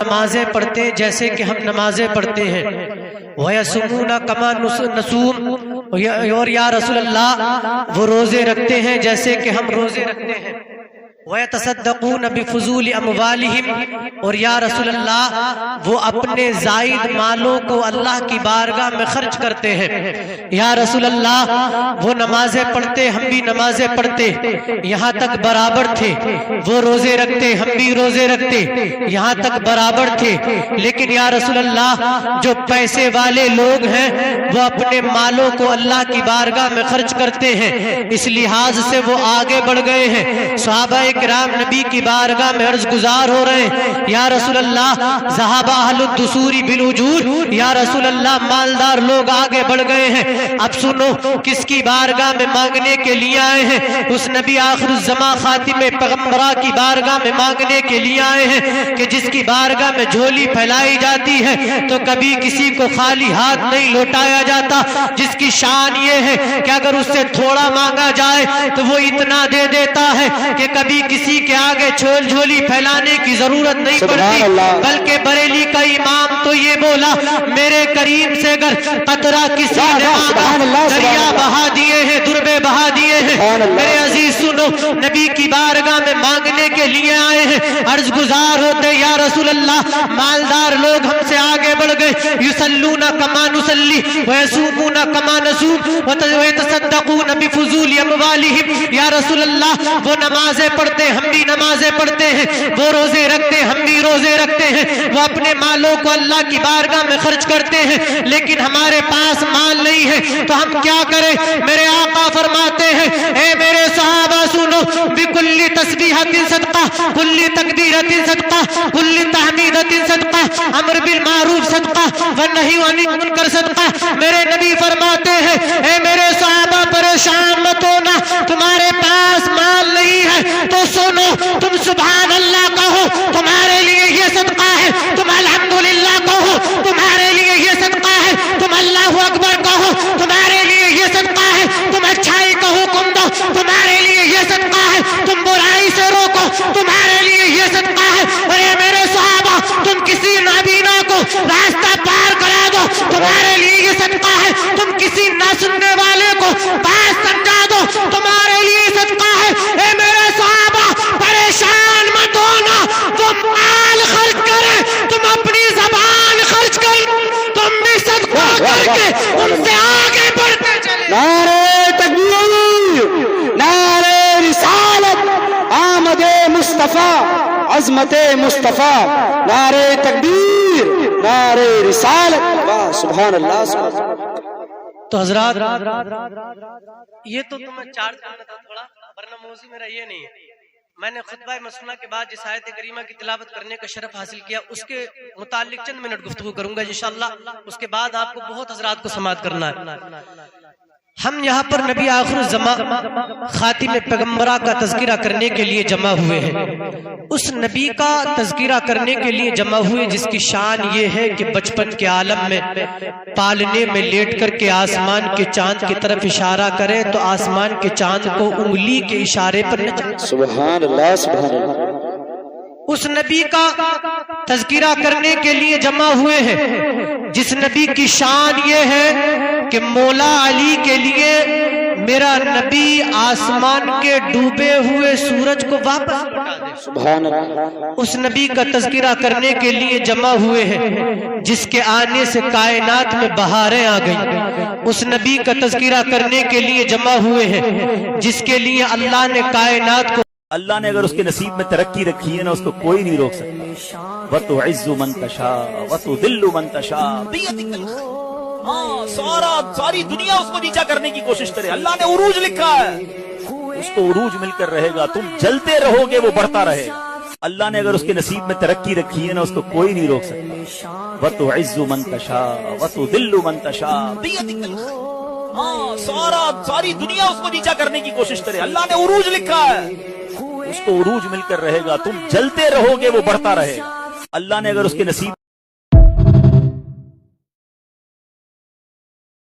نمازیں پڑھتے جیسے کہ ہم نمازیں پڑھتے ہیں وَيَصُومُونَ كَمَا نَصُومُ اور یا رسول اللہ وہ روزے رکھتے ہیں جیسے کہ ہم روزے رکھتے ہیں وَيَتَصَدَّقُونَ بِفُضُولِ أَمْوَالِهِمْ اور یا رسول اللہ وہ اپنے زائد مالوں کو اللہ کی بارگاہ میں خرچ کرتے ہیں یا رسول اللہ وہ نمازیں پڑھتے ہم بھی نمازیں پڑھتے یہاں تک برابر تھے وہ روزے رکھتے ہم بھی روزے رکھتے یہاں تک برابر تھے لیکن یا رسول اللہ جو پیسے والے لوگ ہیں وہ اپنے مالوں کو اللہ کی بارگاہ میں خرچ کرتے ہیں اس لحاظ سے وہ آگے بڑھ گئے ہیں صحابہ کرام نبی کی بارگاہ میں عرض گزار ہو رہے ہیں یا رسول اللہ ذهب اہل الدثور بالأجور یا رسول اللہ مالدار لوگ آگے بڑھ گئے ہیں اب سنو کس کی بارگاہ میں مانگنے کے لیے آئے ہیں اس نبی آخر الزمان خاتم پیغمبرہ کی بارگاہ میں مانگنے کے لیے آئے ہیں کہ جس کی بارگاہ میں جھولی پھیلائی جاتی ہے تو کبھی کسی کو خالی ہاتھ نہیں لوٹایا جاتا جس کی شان یہ ہے کہ اگر اس سے تھوڑا مانگا جائے تو وہ اتنا دے دیتا ہے کہ کبھی کسی کے آگے جھولی پھیلانے کی ضرورت نہیں پڑتی بلکہ بریلی کا امام تو یہ بولا میرے کریم سے اگر قطرہ کسی نے مانگا دریا بہا دیے ہیں دربے بہا دیے ہیں میرے عزیز سنو نبی کی بارگاہ میں مانگنے کے لیے آئے ہیں عرض گزار ہوتے یا رسول اللہ مالدار لوگ ہم سے آگے بڑھ گئے یصلون کما نصلی ویصومون کما نصوم ویتصدقون بفضول اموالہم یا رسول اللہ وہ نمازیں پڑھتے ہم بھی نمازیں پڑھتے ہیں وہ روزے رکھتے ہم بھی روزے رکھتے ہیں وہ اپنے مالوں کو اللہ کی بارگاہ میں خرچ کرتے ہیں لیکن ہمارے پاس مال نہیں ہے تو ہم کیا کریں میرے آقا فرماتے ہیں اے میرے صحابہ سنو بکل تسبیحۃ صدقہ کل تکبیرۃ صدقہ کل تحمیدۃ صدقہ امر بالمعروف صدقہ ونہی عن المنکر صدقہ میرے نبی فرماتے ہیں اے میرے صحابہ پریشان مت ہونا تمہارے پاس مال نہیں ہے تو سنو تم سبحان اللہ کہو تمہارے لیے یہ صدقہ ہے تم الحمدللہ کہو تمہارے لیے یہ صدقہ ہے تم اللہ اکبر کہو تمہارے لیے یہ صدقہ ہے تم اچھائی کا حکم دو تمہارے لیے یہ صدقہ ہے تم برائی سے روکو تمہارے لیے یہ صدقہ ہے اے میرے صحابہ تم کسی نابینا کو راستہ پار کرا دو تمہارے لیے یہ صدقہ ہے تم کسی نہ سننے والے کو بات سمجھا دو تمہارے لیے صدقہ ہے اے میرے صحابہ پریشان مت ہونا تم مال خرچ کرے تم اپنی زبان خرچ کر تم بھی صدقہ کر کے ان سے آگے بڑھتے چلے نعرہ تکبیر نعرہ رسالت آمد مصطفیٰ عظمت مصطفیٰ نعرہ تکبیر نعرہ رسالت سبحان اللہ سبحان اللہ تو حضرات یہ تو تمہیں چارج کرنا تھا تھوڑا ورنہ موضوع میرا یہ نہیں ہے میں نے خطبہ مسنونہ کے بعد جس آیت کریمہ کی تلاوت کرنے کا شرف حاصل کیا اس کے متعلق چند منٹ گفتگو کروں گا انشاءاللہ اس کے بعد آپ کو بہت حضرات کو سماعت کرنا ہے ہم یہاں پر نبی آخر الزمان خاتم پیغمبرہ کا تذکرہ کرنے کے لیے جمع ہوئے ہیں اس نبی کا تذکرہ کرنے کے لیے جمع ہوئے جس کی شان یہ ہے کہ بچپن کے عالم میں پالنے میں لیٹ کر کے آسمان کے چاند کی طرف اشارہ کرے تو آسمان کے چاند کو انگلی کے اشارے پر نچا سبحان اللہ سبحان اللہ اس نبی کا تذکرہ کرنے کے لیے جمع ہوئے ہیں جس نبی کی شان یہ ہے کہ مولا علی کے لیے میرا نبی آسمان کے ڈوبے ہوئے سورج کو واپس لوٹا دے سبحان اللہ اس نبی کا تذکرہ کرنے کے لیے جمع ہوئے ہیں جس کے آنے سے کائنات میں بہاریں آ گئیں اس نبی کا تذکرہ کرنے کے لیے جمع ہوئے ہیں جس کے لیے اللہ نے کائنات کو اللہ نے اگر اس کے نصیب میں ترقی رکھی ہے نا اس کو کوئی نہیں روک سکتا وَتُعِزُّ مَن تَشَاءُ وَتُذِلُّ مَن تَشَاءُ ساری دنیا اس کو نیچا کرنے کی کوشش کرے اللہ نے عروج لکھا ہے اس کو عروج مل کر رہے گا تم جلتے رہو گے وہ بڑھتا رہے گا اللہ نے اگر اس کے نصیب میں ترقی رکھی ہے نا اس کو کوئی نہیں روک سکتا وَتُعِزُّ مَن تَشَاءُ وَتُذِلُّ مَن تَشَاءُ ساری دنیا اس کو نیچا کرنے کی کوشش کرے اللہ نے عروج لکھا ہے اس کو عروج مل کر رہے گا تم جلتے رہو گے وہ بڑھتا رہے گا اللہ نے اگر اس کے نصیب